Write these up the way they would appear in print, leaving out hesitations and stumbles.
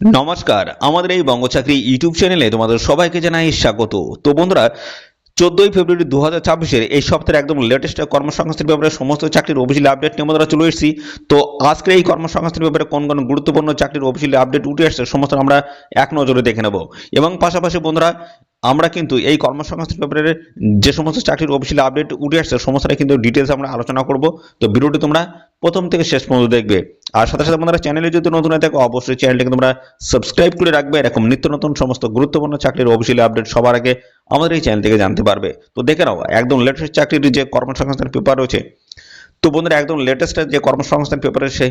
নমস্কার, আমাদের এই বঙ্গ চাকরি ইউটিউব চ্যানেলে তোমাদের সবাইকে জানাই স্বাগত। তো বন্ধুরা, 14ই ফেব্রুয়ারি 2026-এর এই সপ্তাহের একদম লেটেস্ট কর্মসংস্থানের ব্যাপারে সমস্ত চাকরির অফিসিয়ালি আপডেট নিয়ে আমরা চলে এসেছি। তো আজকের এই কর্মসংস্থানের ব্যাপারে কোন কোন গুরুত্বপূর্ণ চাকরির অফিসিয়ালি আপডেট উঠে আসছে সমস্ত আমরা এক নজরে দেখে নেব। এবং পাশাপাশি বন্ধুরা, আমরা কিন্তু এই কর্মসংস্থানের ব্যাপারে যে সমস্ত চাকরির অফিসিয়ালি আপডেট উঠে আসছে সমস্তটা কিন্তু ডিটেলস আমরা আলোচনা করব। তো ভিডিওটি তোমরা প্রথম থেকে শেষ পর্যন্ত দেখবে। আর সাথে সাথে বন্ধুরা, চ্যানেলে যদি নতুন হয়ে থাকো অবশ্যই চ্যানেলটিকে তোমরা সাবস্ক্রাইব করে রাখবে। এরকম নিত্য নতুন সমস্ত গুরুত্বপূর্ণ চাকরির অফিসিয়ালি আপডেট সবার আগে আমাদের এই চ্যানেল থেকে জানতে পারবে। তো দেখে নাও একদম লেটেস্ট চাকরির যে কর্মসংস্থান পেপার রয়েছে। তো বন্ধুরা, একদম লেটেস্ট যে কর্মসংস্থান পেপার রয়েছে,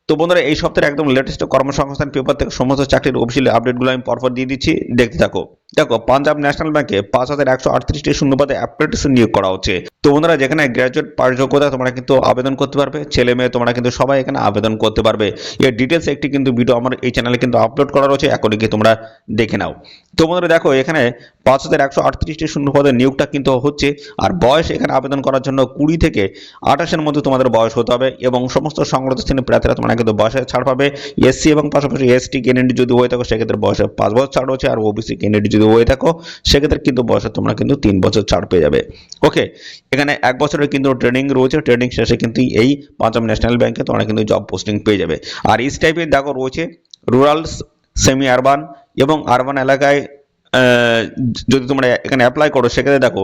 তো বন্ধুরা এই সপ্তাহের একদম লেটেস্ট কর্মসংস্থান পেপার থেকে সমস্ত চাকরির অফিসিয়ালি আপডেটগুলো আমি পরপর দিয়ে দিচ্ছি, দেখতে থাকো। দেখো, পাঞ্জাব ন্যাশনাল ব্যাংকে 5138টি শূন্যপদে অ্যাপ্রেন্টিস নিয়োগ করা হচ্ছে। তো বন্ধুরা, যেখানে গ্র্যাজুয়েট পাস যোগ্যতা তোমরা কিন্তু আবেদন করতে পারবে, ছেলে মেয়ে তোমরা কিন্তু সবাই এখানে আবেদন করতে পারবে। এর ডিটেলস একটি কিন্তু ভিডিও আমার এই চ্যানেলে কিন্তু আপলোড করা রয়েছে, এখনই কি তোমরা দেখে নাও। তো বন্ধুরা দেখো, এখানে 5138টি শূন্যপদের নিয়োগটা কিন্তু হচ্ছে। আর বয়স এখানে আবেদন করার জন্য 20 থেকে 28-এর মধ্যে তোমাদের বয়স হতে হবে। এবং সমস্ত সংগঠিত শ্রেণীর প্রার্থীরা তোমরা কিন্তু বয়সে ছাড় পাবে। এসসি এবং পাশাপাশি এসটি ক্যান্ডিডেট যদি হয়ে থাকো সেক্ষেত্রে বয়সে 5 বছর ছাড় রয়েছে। আর ওবিসি ক্যান্ডিডেট যদি হয়ে থাকো সেক্ষেত্রে কিন্তু বয়সে তোমরা কিন্তু 3 বছর ছাড় পেয়ে যাবে। ওকে, এখানে 1 বছরের কিন্তু ট্রেনিং রয়েছে। ট্রেনিং শেষে কিন্তু এই পাঞ্জাব ন্যাশনাল ব্যাংকে তোমরা কিন্তু জব পোস্টিং পেয়ে যাবে। আর এই টাইপের দেখো রয়েছে রুরাল, সেমি আরবান এবং আরবান এলাকায় যদি তোমরা এখানে অ্যাপ্লাই করো সেক্ষেত্রে দেখো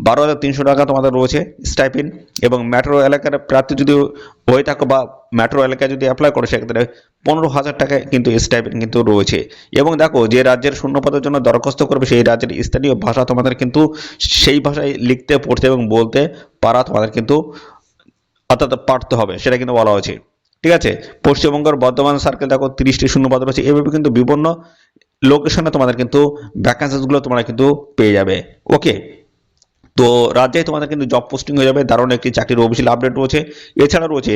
12,300 টাকা তোমাদের রয়েছে স্টাইপেন্ড। এবং মেট্রো এলাকার প্রার্থী যদি হয়ে থাকো বা মেট্রো এলাকায় যদি অ্যাপ্লাই করো সেক্ষেত্রে 15,000 টাকা কিন্তু স্টাইপেন্ড কিন্তু রয়েছে। এবং দেখো, যে রাজ্যের শূন্যপদের জন্য দরখাস্ত করবে সেই রাজ্যের স্থানীয় ভাষা তোমাদের কিন্তু সেই ভাষায় লিখতে, পড়তে এবং বলতে পারা তোমাদের কিন্তু অর্থাৎ পারতে হবে, সেটা কিন্তু বলা হয়েছে। ঠিক আছে, পশ্চিমবঙ্গের বর্ধমান সার্কেল দেখো 30টি শূন্যপদ রয়েছে। এভাবে কিন্তু বিভিন্ন লোকেশনে তোমাদের কিন্তু ভ্যাকান্সিসগুলো তোমরা কিন্তু পেয়ে যাবে। ওকে, তো রাজ্যে তোমাদের কিন্তু জব পোস্টিং হয়ে যাবে। দারুণ একটি চাকরির অফিসিয়াল আপডেট রয়েছে। এছাড়া রয়েছে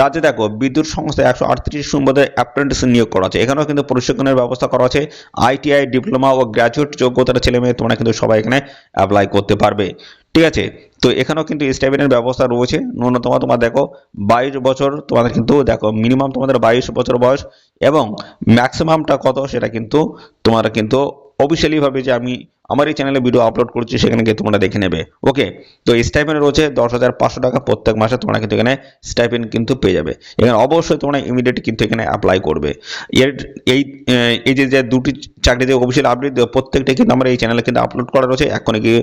রাজ্যে দেখো বিদ্যুৎ সংস্থায় 138 শূন্যপদে অ্যাপ্রেন্টিস নিয়োগ করা আছে। এখানেও কিন্তু প্রশিক্ষণের ব্যবস্থা করা আছে। আইটিআই, ডিপ্লোমা ও গ্র্যাজুয়েট যোগ্যতার ছেলে মেয়ে তোমরা কিন্তু সবাই এখানে অ্যাপ্লাই করতে পারবে। ঠিক আছে, তো এখানেও কিন্তু স্টাইপেন্ডের ব্যবস্থা রয়েছে। ন্যূনতম তোমার দেখো 22 বছর তোমাদের কিন্তু দেখো মিনিমাম তোমাদের 22 বছর বয়স এবং ম্যাক্সিমামটা কত সেটা কিন্তু তোমরা কিন্তু অফিসিয়ালি ভাবে যে আমি আমার এই চ্যানেলে ভিডিও আপলোড করছি সেখানে গিয়ে তোমরা দেখে নেবে। ওকে, তো স্টাইপেন্ড রয়েছে 10,500 টাকা প্রত্যেক মাসে তোমরা কিন্তু এখানে স্টাইপেন্ড কিন্তু পেয়ে যাবে। এখানে অবশ্যই তোমরা ইমিডিয়েট কিন্তু এখানে অ্যাপ্লাই করবে। এর এই এই যে দুটি চাকরি যে অফিসিয়াল আপডেট প্রত্যেকটাই কিন্তু আমার এই চ্যানেলে কিন্তু আপলোড করা রয়েছে, এখনই গিয়ে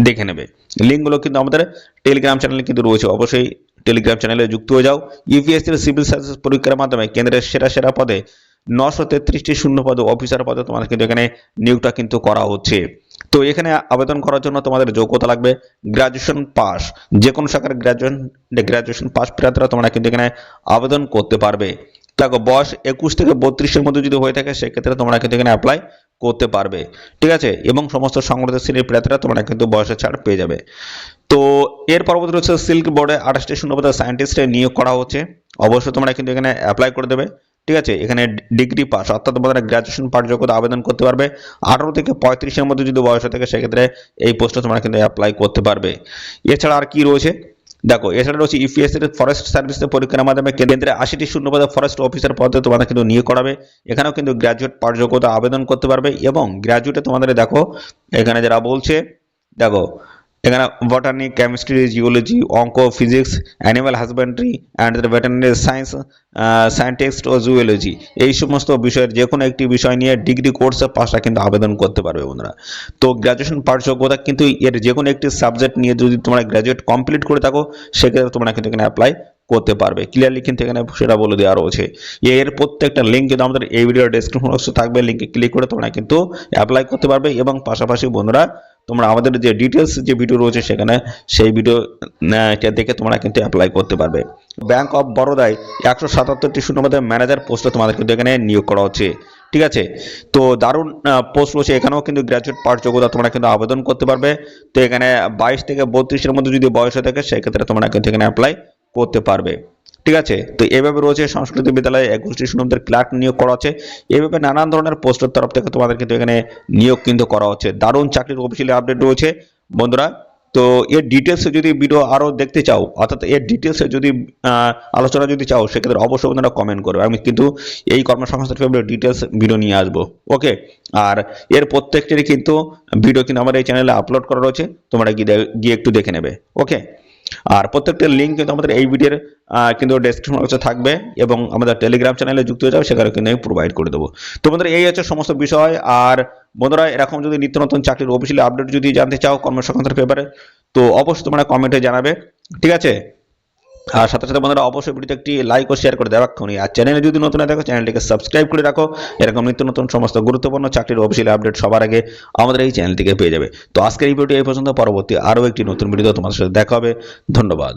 দেখে নেবে। লিঙ্কগুলো কিন্তু আমাদের টেলিগ্রাম চ্যানেলে কিন্তু রয়েছে, অবশ্যই টেলিগ্রাম চ্যানেলে যুক্ত হয়ে যাও। ইউপিএসসির সিভিল সার্ভিসেস পরীক্ষার মাধ্যমে কেন্দ্রের সেরা সেরা পদে 933টি শূন্যপদ অফিসার পদে তোমাদের কিন্তু এখানে নিয়োগটা কিন্তু করা হচ্ছে। তো এখানে আবেদন করার জন্য তোমাদের যোগ্যতা লাগবে গ্রাজুয়েশন পাস। যে কোনো শাখার গ্রাজুয়েশন পাস প্রার্থীরা তোমরা কিন্তু এখানে আবেদন করতে পারবে। দেখো, বয়স 21 থেকে 32-এর মধ্যে যদি হয়ে থাকে সেক্ষেত্রে তোমরা কিন্তু এখানে অ্যাপ্লাই করতে পারবে। ঠিক আছে, এবং সমস্ত সংগঠিত শ্রেণীর প্রার্থীরা তোমরা কিন্তু বয়সের ছাড় পেয়ে যাবে। তো এর পরবর্তী রয়েছে সিল্ক বোর্ডে 28টি শূন্যপদে সায়েন্টিস্টে নিয়োগ করা হচ্ছে। অবশ্যই তোমরা কিন্তু এখানে অ্যাপ্লাই করে দেবে। ঠিক আছে, এখানে ডিগ্রি পাস অর্থাৎ তোমাদের গ্রাজুয়েশন পাস যোগ্যতা আবেদন করতে পারবে। 18 থেকে 35-এর মধ্যে যদি বয়স থাকে সেক্ষেত্রে এই পোস্টে তোমরা কিন্তু অ্যাপ্লাই করতে পারবে। এছাড়া আর কি রয়েছে দেখো, এছাড়া রয়েছে ইউপিএসসির ফরেস্ট সার্ভিসের পরীক্ষার মাধ্যমে কেন্দ্রে 80টি শূন্যপদে ফরেস্ট অফিসার পদে তোমাদের কিন্তু নিয়োগ করাবে। এখানেও কিন্তু গ্রাজুয়েট পাস যোগ্যতা আবেদন করতে পারবে। এবং গ্রাজুয়েটে তোমাদের দেখো এখানে যারা বলছে, দেখো এখানে বটানি, কেমিস্ট্রি, জিওলজি, অঙ্ক, physics, animal husbandry and veterinary science, scientist ও জুওলজি, এই সমস্ত বিষয়ের যে কোনো একটি বিষয় নিয়ে ডিগ্রি কোর্সে পাশটা কিন্তু আবেদন করতে পারবে বন্ধুরা। তো গ্র্যাজুয়েশন পাস যোগ্যতা কিন্তু এর যে কোনো একটি সাবজেক্ট নিয়ে যদি তোমরা গ্র্যাজুয়েট কমপ্লিট করে থাকো সেক্ষেত্রে তোমরা কিন্তু এখানে অ্যাপ্লাই করতে পারবে। ক্লিয়ারলি কিন্তু এখানে সেটা বলে দেওয়া রয়েছে। এর প্রত্যেকটা লিঙ্ক কিন্তু আমাদের এই ভিডিওর ডেসক্রিপশন বক্সে থাকবে, লিঙ্কে ক্লিক করে তোমরা কিন্তু অ্যাপ্লাই করতে পারবে। এবং পাশাপাশি বন্ধুরা, তোমরা আমাদের যে ডিটেলস যে ভিডিও রয়েছে সেখানে সেই ভিডিও দেখে তোমরা কিন্তু অ্যাপ্লাই করতে পারবে। ব্যাংক অফ বরোদায় 177টি শূন্যপদে ম্যানেজার পোস্টে তোমাদের কিন্তু এখানে নিয়োগ করা হচ্ছে। ঠিক আছে, তো দারুণ পোস্ট রয়েছে। এখানেও কিন্তু গ্র্যাজুয়েট পাস যোগ্যতা তোমরা কিন্তু আবেদন করতে পারবে। তো এখানে 22 থেকে 32-এর মধ্যে যদি বয়স হয়ে থাকে সেক্ষেত্রে তোমরা কিন্তু এখানে অ্যাপ্লাই করতে পারবে। ঠিক আছে, তো এভাবে রয়েছে সংস্কৃত বিদ্যালয়ে 21টি শূন্যপদের ক্লার্ক নিয়োগ করা হচ্ছে। এভাবে নানান ধরনের পোস্টের তরফ থেকে তোমাদের কিন্তু এখানে নিয়োগ কিন্তু করা হচ্ছে। দারুণ চাকরির অফিসিয়ালি আপডেট রয়েছে বন্ধুরা। তো এর ডিটেলসে যদি ভিডিও আরও দেখতে চাও, অর্থাৎ এর ডিটেলসে যদি আলোচনা যদি চাও, সেক্ষেত্রে অবশ্যই তোমরা কমেন্ট করবে। আমি কিন্তু এই কর্মসংস্থান পেপারের ডিটেলস ভিডিও নিয়ে আসবো। ওকে, আর এর প্রত্যেকটিরই কিন্তু ভিডিও কিন্তু আমার এই চ্যানেলে আপলোড করা রয়েছে, তোমরা গিয়ে একটু দেখে নেবে। ওকে, আর প্রত্যেকটা লিঙ্ক কিন্তু আমাদের এই ভিডিওর কিন্তু ডেসক্রিপশন বক্সে থাকবে, এবং আমাদের টেলিগ্রাম চ্যানেলে যুক্ত হয়ে যাবে, সেখানে কিন্তু আমি প্রোভাইড করে দেবো। তো বন্ধুরা, এই হচ্ছে সমস্ত বিষয়। আর বন্ধুরা, এরকম যদি নিত্য নতুন চাকরির অফিসিয়ালি আপডেট যদি জানতে চাও কর্মসংস্থানের পেপারে, তো অবশ্যই তোমরা কমেন্টে জানাবে, ঠিক আছে? আর সাথে সাথে বন্ধুরা, অবশ্যই ভিডিওতে একটি লাইক ও শেয়ার করে দেওয়া এক্ষুনি। আর চ্যানেলে যদি নতুন দেখো, চ্যানেলটিকে সাবস্ক্রাইব করে রাখো। এরকম নিত্য নতুন সমস্ত গুরুত্বপূর্ণ চাকরির অফিসিয়ালি আপডেট সবার আগে আমাদের এই চ্যানেল থেকে পেয়ে যাবে। তো আজকের এই ভিডিওটি এই পর্যন্ত, পরবর্তী আরও একটি নতুন ভিডিও তোমাদের সাথে দেখা হবে। ধন্যবাদ।